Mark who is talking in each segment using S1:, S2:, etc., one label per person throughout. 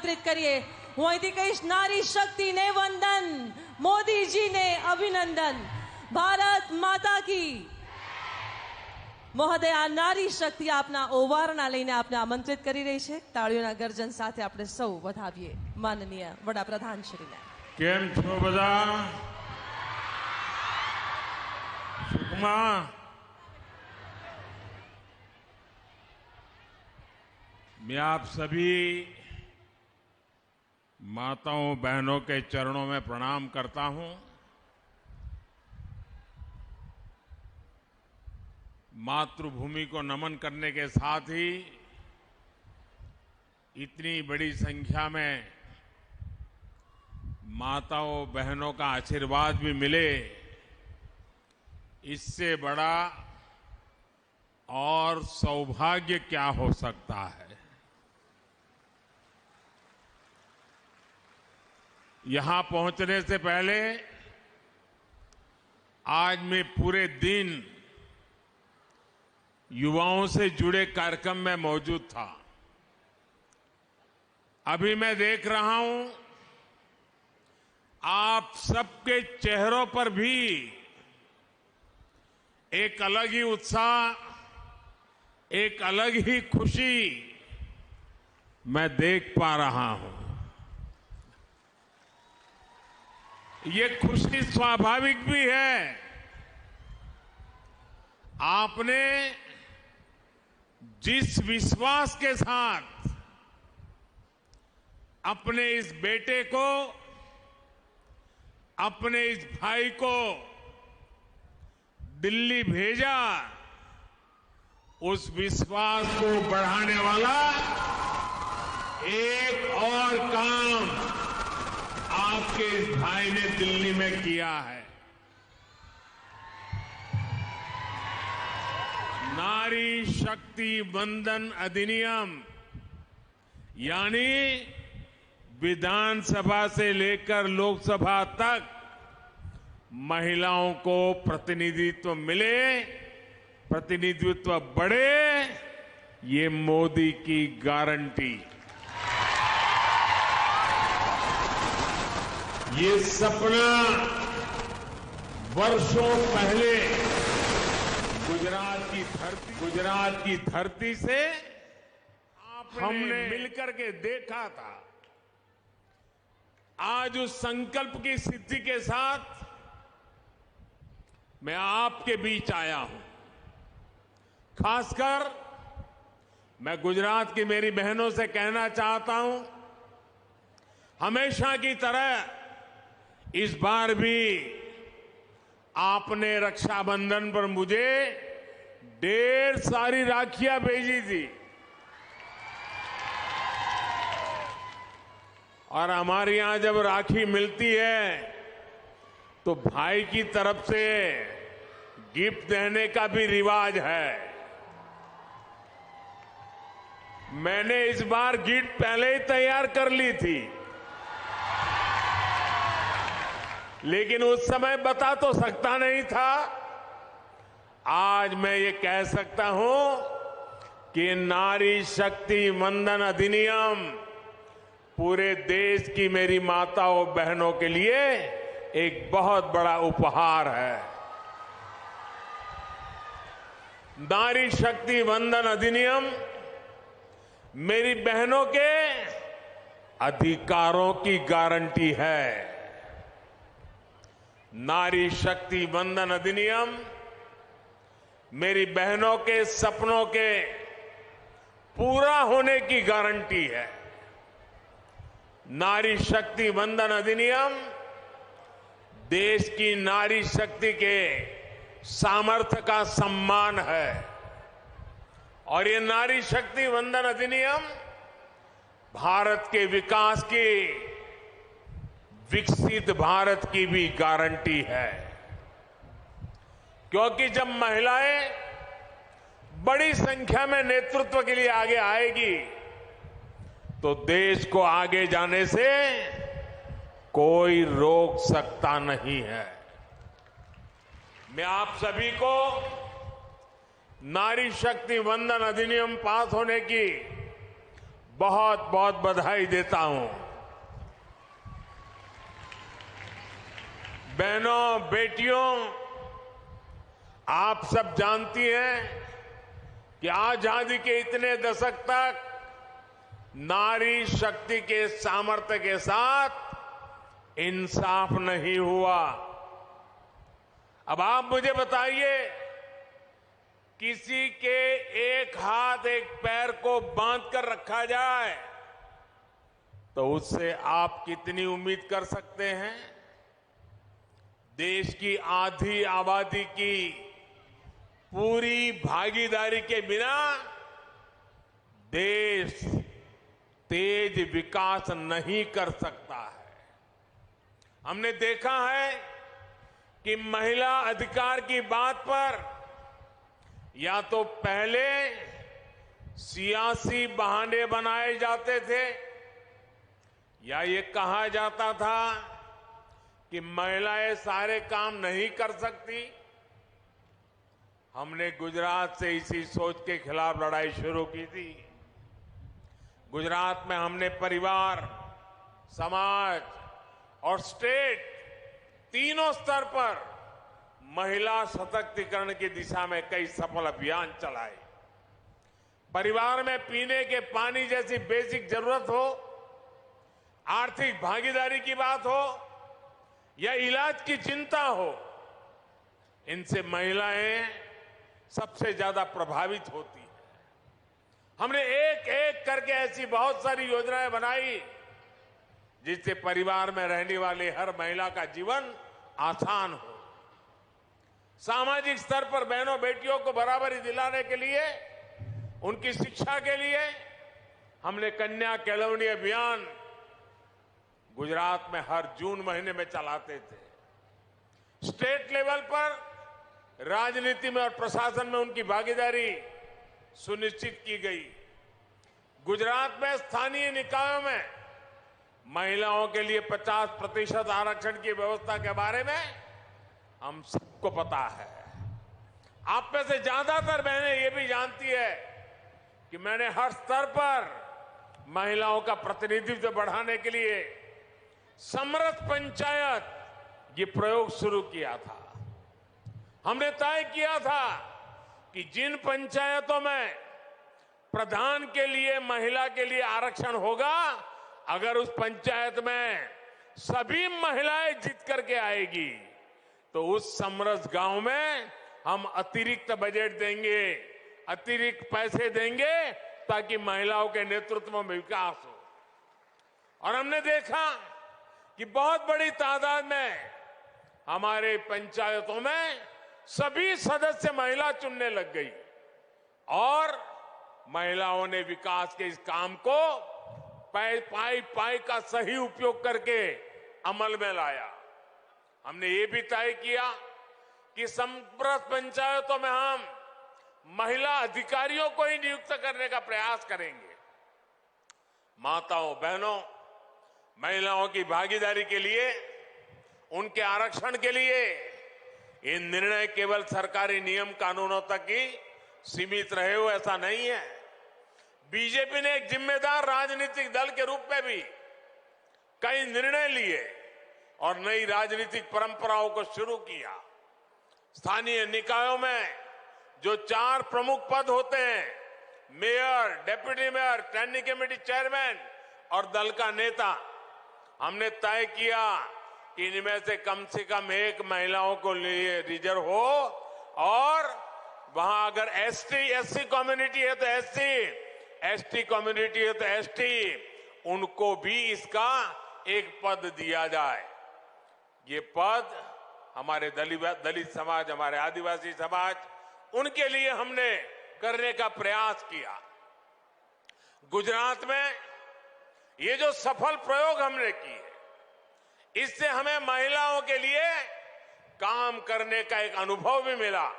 S1: આમંત્રિત કરીએ. હું અહીંથી કહીશ, નારી શક્તિને વંદન, મોદીજીને અભિનંદન, ભારત માતા કી. મહોદય, આ નારી શક્તિ આપના ઓવારણા લઈને આપને આમંત્રિત કરી રહી છે. તાળીઓના ગર્જન સાથે આપણે સૌ વધાવીએ માનનીય વડાપ્રધાન શ્રીને.
S2: કેમ છો બધા? સુખમાં? मैं आप सभी माताओं बहनों के चरणों में प्रणाम करता हूं. मातृभूमि को नमन करने के साथ ही इतनी बड़ी संख्या में माताओं बहनों का आशीर्वाद भी मिले, इससे बड़ा और सौभाग्य क्या हो सकता है. यहां पहुंचने से पहले आज मैं पूरे दिन युवाओं से जुड़े कार्यक्रम में मौजूद था. अभी मैं देख रहा हूं आप सबके चेहरों पर भी एक अलग ही उत्साह, एक अलग ही खुशी मैं देख पा रहा हूं. ये खुशी स्वाभाविक भी है. आपने जिस विश्वास के साथ अपने इस बेटे को, अपने इस भाई को दिल्ली भेजा, उस विश्वास को बढ़ाने वाला एक और काम आपके इस भाई ने दिल्ली में किया है. नारी शक्ति वंदन अधिनियम, यानी विधानसभा से लेकर लोकसभा तक महिलाओं को प्रतिनिधित्व मिले, प्रतिनिधित्व बढ़े, ये मोदी की गारंटी. ये सपना वर्षों पहले गुजरात की धरती से हमने मिलकर के देखा था. आज उस संकल्प की सिद्धि के साथ मैं आपके बीच आया हूं. खासकर मैं गुजरात की मेरी बहनों से कहना चाहता हूं, हमेशा की तरह इस बार भी आपने रक्षाबंधन पर मुझे ढेर सारी राखियां भेजी थी और हमारे यहां जब राखी मिलती है तो भाई की तरफ से गिफ्ट देने का भी रिवाज है. मैंने इस बार गिफ्ट पहले ही तैयार कर ली थी, लेकिन उस समय बता तो सकता नहीं था. आज मैं ये कह सकता हूं कि नारी शक्ति वंदन अधिनियम पूरे देश की मेरी माताओं बहनों के लिए एक बहुत बड़ा उपहार है. नारी शक्ति वंदन अधिनियम मेरी बहनों के अधिकारों की गारंटी है. नारी शक्ति वंदन अधिनियम मेरी बहनों के सपनों के पूरा होने की गारंटी है. नारी शक्ति वंदन अधिनियम देश की नारी शक्ति के सामर्थ्य का सम्मान है और ये नारी शक्ति वंदन अधिनियम भारत के विकास की, विकसित भारत की भी गारंटी है. क्योंकि जब महिलाएं बड़ी संख्या में नेतृत्व के लिए आगे आएगी तो देश को आगे जाने से कोई रोक सकता नहीं है. मैं आप सभी को नारी शक्ति वंदन अधिनियम पास होने की बहुत बहुत बधाई देता हूं। बहनों, बेटियों, आप सब जानती हैं कि आजादी के इतने दशक तक नारी शक्ति के सामर्थ्य के साथ इंसाफ नहीं हुआ। अब आप मुझे बताइए, किसी के एक हाथ एक पैर को बांध कर रखा जाए तो उससे आप कितनी उम्मीद कर सकते हैं? देश की आधी आबादी की पूरी भागीदारी के बिना देश तेज विकास नहीं कर सकता है। हमने देखा है कि महिला अधिकार की बात पर या तो पहले सियासी बहाने बनाए जाते थे या ये कहा जाता था कि महिलाएं सारे काम नहीं कर सकती। हमने गुजरात से इसी सोच के खिलाफ लड़ाई शुरू की थी। गुजरात में हमने परिवार, समाज और स्टेट तीनों स्तर पर महिला सशक्तिकरण की दिशा में कई सफल अभियान चलाए। परिवार में पीने के पानी जैसी बेसिक जरूरत हो, आर्थिक भागीदारी की बात हो या इलाज की चिंता हो, इनसे महिलाएं सबसे ज्यादा प्रभावित होती हैं। हमने एक एक करके ऐसी बहुत सारी योजनाएं बनाई जिससे परिवार में रहने वाली हर महिला का जीवन आसान हो। सामाजिक स्तर पर बहनों बेटियों को बराबरी दिलाने के लिए, उनकी शिक्षा के लिए हमने कन्या केळवणी अभियान गुजरात में हर जून महीने में चलाते थे। स्टेट लेवल पर राजनीति में और प्रशासन में उनकी भागीदारी सुनिश्चित की गई। गुजरात में स्थानीय निकायों में महिलाओं के लिए 50% आरक्षण की व्यवस्था के बारे में हम सबको पता है। आप में से ज्यादातर बहनें ये भी जानती है कि मैंने हर स्तर पर महिलाओं का प्रतिनिधित्व बढ़ाने के लिए समरस पंचायत ये प्रयोग शुरू किया था। हमने तय किया था कि जिन पंचायतों में प्रधान के लिए महिला के लिए आरक्षण होगा, अगर उस पंचायत में सभी महिलाएं जीत करके आएगी तो उस समरस गांव में हम अतिरिक्त बजट देंगे, अतिरिक्त पैसे देंगे ताकि महिलाओं के नेतृत्व में विकास हो। और हमने देखा कि बहुत बड़ी तादाद में हमारे पंचायतों में सभी सदस्य महिला चुनने लग गई और महिलाओं ने विकास के इस काम को पाई का सही उपयोग करके अमल में लाया। हमने ये भी तय किया कि समरस पंचायतों में हम महिला अधिकारियों को ही नियुक्त करने का प्रयास करेंगे। माताओं, बहनों, महिलाओं की भागीदारी के लिए, उनके आरक्षण के लिए ये निर्णय केवल सरकारी नियम कानूनों तक ही सीमित रहे हो ऐसा नहीं है। बीजेपी ने एक जिम्मेदार राजनीतिक दल के रूप में भी कई निर्णय लिए और नई राजनीतिक परंपराओं को शुरू किया। स्थानीय निकायों में जो 4 प्रमुख पद होते हैं, mayor, deputy mayor, standing committee chairman और दल का नेता, हमने तय किया कि इनमें से कम एक महिलाओं को लिए रिजर्व हो और वहां अगर एससी कम्युनिटी है तो एसटी कम्युनिटी है तो एसटी, उनको भी इसका एक पद दिया जाए। ये पद हमारे दलित समाज, हमारे आदिवासी समाज, उनके लिए हमने करने का प्रयास किया। गुजरात में ये जो सफल प्रयोग हमने किए, इससे हमें महिलाओं के लिए काम करने का एक अनुभव भी मिला,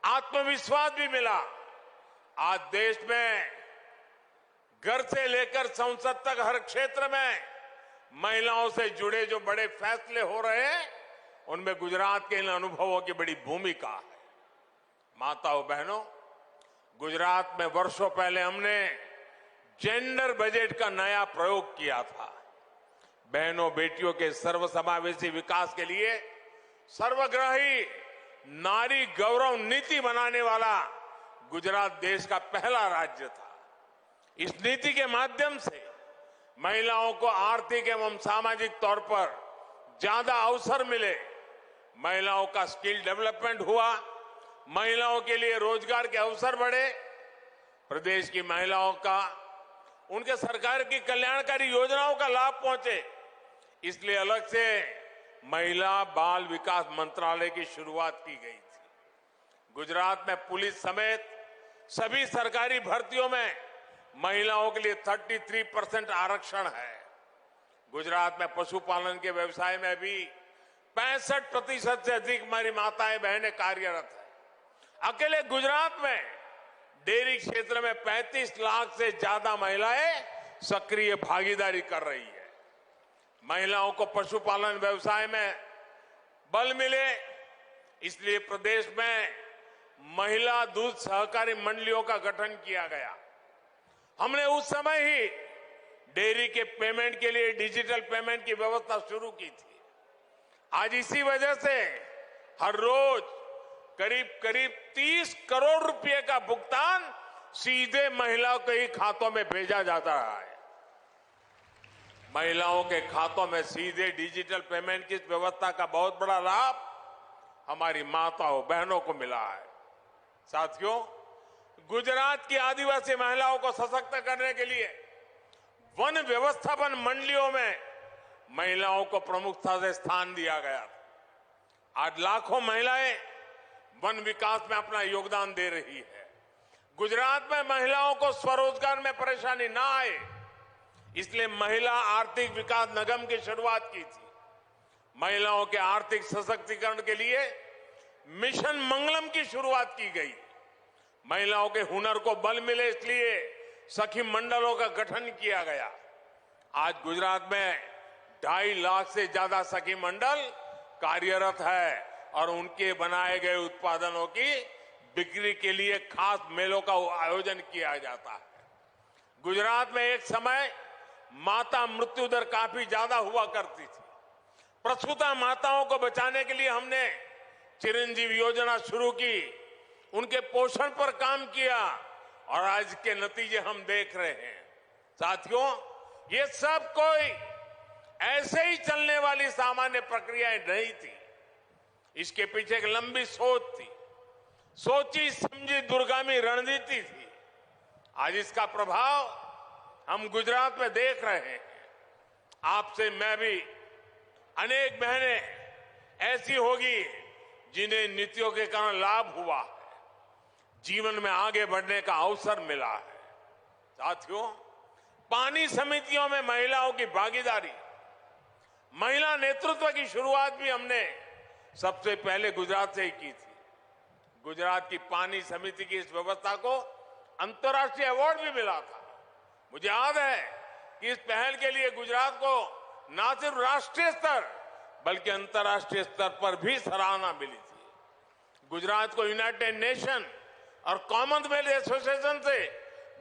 S2: आत्मविश्वास भी मिला। आज देश में घर से लेकर संसद तक हर क्षेत्र में महिलाओं से जुड़े जो बड़े फैसले हो रहे हैं, उनमें गुजरात के इन अनुभवों की बड़ी भूमिका है। माताओं, बहनों, गुजरात में वर्षों पहले हमने जेंडर बजट का नया प्रयोग किया था। बहनों बेटियों के सर्वसमावेशी विकास के लिए सर्वग्राही नारी गौरव नीति बनाने वाला गुजरात देश का पहला राज्य था। इस नीति के माध्यम से महिलाओं को आर्थिक एवं सामाजिक तौर पर ज्यादा अवसर मिले, महिलाओं का स्किल डेवलपमेंट हुआ, महिलाओं के लिए रोजगार के अवसर बढ़े, प्रदेश की महिलाओं का उनके सरकार की कल्याणकारी योजनाओं का लाभ पहुंचे। इसलिए अलग से महिला बाल विकास मंत्रालय की शुरुआत की गई थी। गुजरात में पुलिस समेत सभी सरकारी भर्तियों में महिलाओं के लिए 33% आरक्षण है। गुजरात में पशुपालन के व्यवसाय में भी 65% से अधिक हमारी माताएं बहनें कार्यरत है। अकेले गुजरात में डेयरी क्षेत्र में 35 लाख से ज्यादा महिलाएं सक्रिय भागीदारी कर रही है। महिलाओं को पशुपालन व्यवसाय में बल मिले, इसलिए प्रदेश में महिला दूध सहकारी मंडलियों का गठन किया गया। हमने उस समय ही डेयरी के पेमेंट के लिए डिजिटल पेमेंट की व्यवस्था शुरू की थी। आज इसी वजह से हर रोज करीब करीब 30 करोड़ रुपए का भुगतान सीधे महिलाओं के ही खातों में भेजा जाता है। महिलाओं के खातों में सीधे डिजिटल पेमेंट की व्यवस्था का बहुत बड़ा लाभ हमारी माताओं बहनों को मिला है। साथियों, गुजरात की आदिवासी महिलाओं को सशक्त करने के लिए वन व्यवस्थापन मंडलियों में महिलाओं को प्रमुखता से स्थान दिया गया। आज लाखों महिलाएं वन विकास में अपना योगदान दे रही है। गुजरात में महिलाओं को स्वरोजगार में परेशानी ना आए, इसलिए महिला आर्थिक विकास निगम की शुरुआत की थी। महिलाओं के आर्थिक सशक्तिकरण के लिए मिशन मंगलम की शुरुआत की गई। महिलाओं के हुनर को बल मिले, इसलिए सखी मंडलों का गठन किया गया। आज गुजरात में 2.5 लाख से ज्यादा सखी मंडल कार्यरत है और उनके बनाए गए उत्पादनों की बिक्री के लिए खास मेलों का आयोजन किया जाता है। गुजरात में एक समय माता मृत्यु दर काफी ज्यादा हुआ करती थी। प्रसूता माताओं को बचाने के लिए हमने चिरंजीवी योजना शुरू की, उनके पोषण पर काम किया और आज के नतीजे हम देख रहे हैं। साथियों, ये सब कोई ऐसे ही चलने वाली सामान्य प्रक्रियाएं नहीं थी। इसके पीछे एक लंबी सोच थी, सोची समझी दूरगामी रणनीति थी। आज इसका प्रभाव हम गुजरात में देख रहे हैं। आपसे मैं भी अनेक बहनें ऐसी होगी जिन्हें नीतियों के कारण लाभ हुआ है, जीवन में आगे बढ़ने का अवसर मिला है। साथियों, पानी समितियों में महिलाओं की भागीदारी, महिला नेतृत्व की शुरुआत भी हमने सबसे पहले गुजरात से ही की थी। गुजरात की पानी समिति की इस व्यवस्था को अंतर्राष्ट्रीय अवार्ड भी मिला था। मुझे याद है कि इस पहल के लिए गुजरात को न सिर्फ राष्ट्रीय स्तर बल्कि अंतर्राष्ट्रीय स्तर पर भी सराहना मिली थी। गुजरात को यूनाइटेड नेशन और कॉमनवेल्थ एसोसिएशन से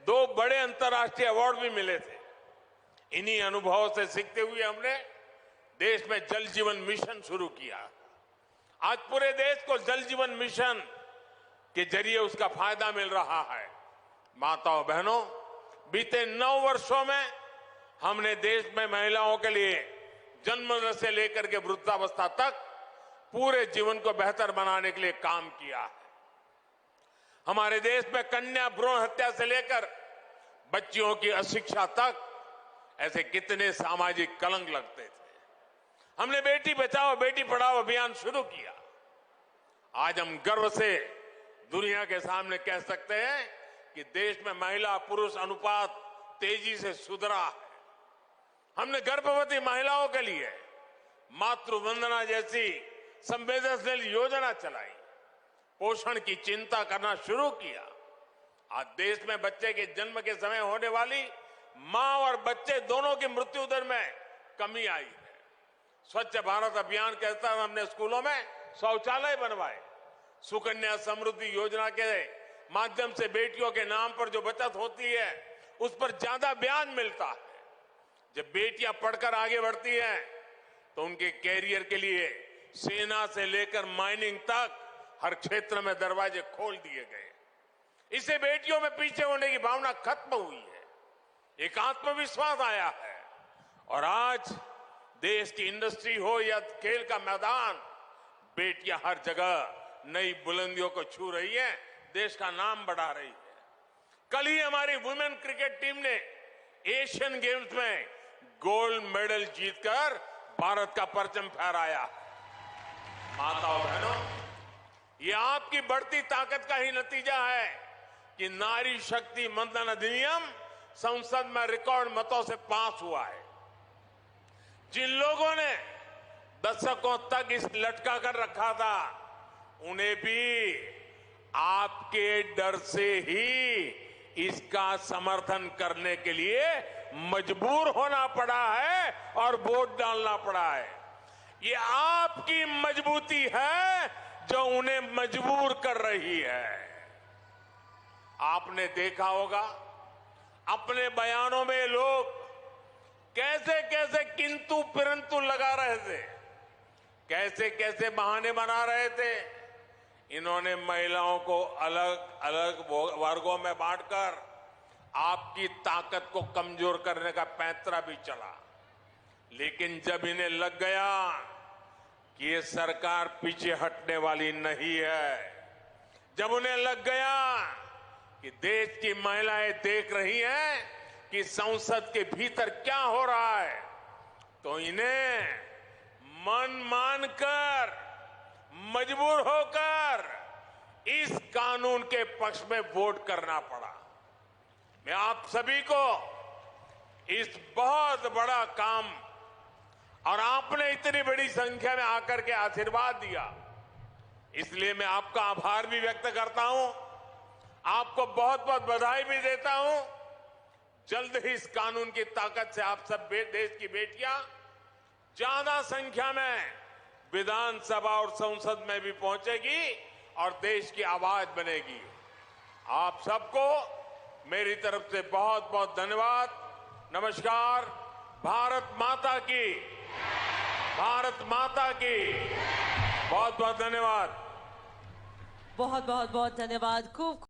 S2: 2 बड़े अंतर्राष्ट्रीय अवार्ड भी मिले थे। इन्हीं अनुभवों से सीखते हुए हमने देश में जल जीवन मिशन शुरू किया। आज पूरे देश को जल जीवन मिशन के जरिए उसका फायदा मिल रहा है। माताओं बहनों, बीते 9 वर्षों में हमने देश में महिलाओं के लिए जन्म से लेकर के वृद्धावस्था तक पूरे जीवन को बेहतर बनाने के लिए काम किया है। हमारे देश में कन्या भ्रूण हत्या से लेकर बच्चियों की अशिक्षा तक ऐसे कितने सामाजिक कलंक लगते थे। हमने बेटी बचाओ बेटी पढ़ाओ अभियान शुरू किया। आज हम गर्व से दुनिया के सामने कह सकते हैं कि देश में महिला पुरुष अनुपात तेजी से सुधरा है। हमने गर्भवती महिलाओं के लिए मातृ वंदना जैसी संवेदनशील योजना चलाई, पोषण की चिंता करना शुरू किया। आज देश में बच्चे के जन्म के समय होने वाली मां और बच्चे दोनों की मृत्यु दर में कमी आई है। स्वच्छ भारत अभियान के तहत हमने स्कूलों में शौचालय बनवाए। सुकन्या समृद्धि योजना के माध्यम से बेटियों के नाम पर जो बचत होती है उस पर ज्यादा ब्याज मिलता है। जब बेटियां पढ़कर आगे बढ़ती हैं तो उनके कैरियर के लिए सेना से लेकर माइनिंग तक हर क्षेत्र में दरवाजे खोल दिए गए। इससे बेटियों में पीछे होने की भावना खत्म हुई है, एक आत्मविश्वास आया है और आज देश की इंडस्ट्री हो या खेल का मैदान, बेटियां हर जगह नई बुलंदियों को छू रही हैं, देश का नाम बढ़ा रही है। कल ही हमारी वुमेन क्रिकेट टीम ने एशियन गेम्स में गोल्ड मेडल जीतकर भारत का परचम फहराया। माताओं बहनों, ये आपकी बढ़ती ताकत का ही नतीजा है कि नारी शक्ति वंदन अधिनियम संसद में रिकॉर्ड मतों से पास हुआ है। जिन लोगों ने दशकों तक इस लटका कर रखा था, उन्हें भी आपके डर से ही इसका समर्थन करने के लिए मजबूर होना पड़ा है और वोट डालना पड़ा है। ये आपकी मजबूती है जो उन्हें मजबूर कर रही है। आपने देखा होगा अपने बयानों में लोग कैसे कैसे किंतु परंतु लगा रहे थे, कैसे कैसे बहाने बना रहे थे। इन्होंने महिलाओं को अलग अलग वर्गों में बांटकर आपकी ताकत को कमजोर करने का पैंतरा भी चला। लेकिन जब इन्हें लग गया कि ये सरकार पीछे हटने वाली नहीं है, जब उन्हें लग गया कि देश की महिलाएं देख रही हैं कि संसद के भीतर क्या हो रहा है, तो इन्हें मन मानकर मजबूर होकर इस कानून के पक्ष में वोट करना पड़ा। मैं आप सभी को इस बहुत बड़ा काम और आपने इतनी बड़ी संख्या में आकर के आशीर्वाद दिया, इसलिए मैं आपका आभार भी व्यक्त करता हूं, आपको बहुत बहुत बधाई भी देता हूं। जल्द ही इस कानून की ताकत से आप सब देश की बेटियां ज्यादा संख्या में विधानसभा और संसद में भी पहुंचेगी और देश की आवाज बनेगी। आप सबको मेरी तरफ से बहुत बहुत धन्यवाद। नमस्कार। भारत माता की, भारत माता की बहुत बहुत धन्यवाद।
S1: बहुत बहुत बहुत धन्यवाद। खूब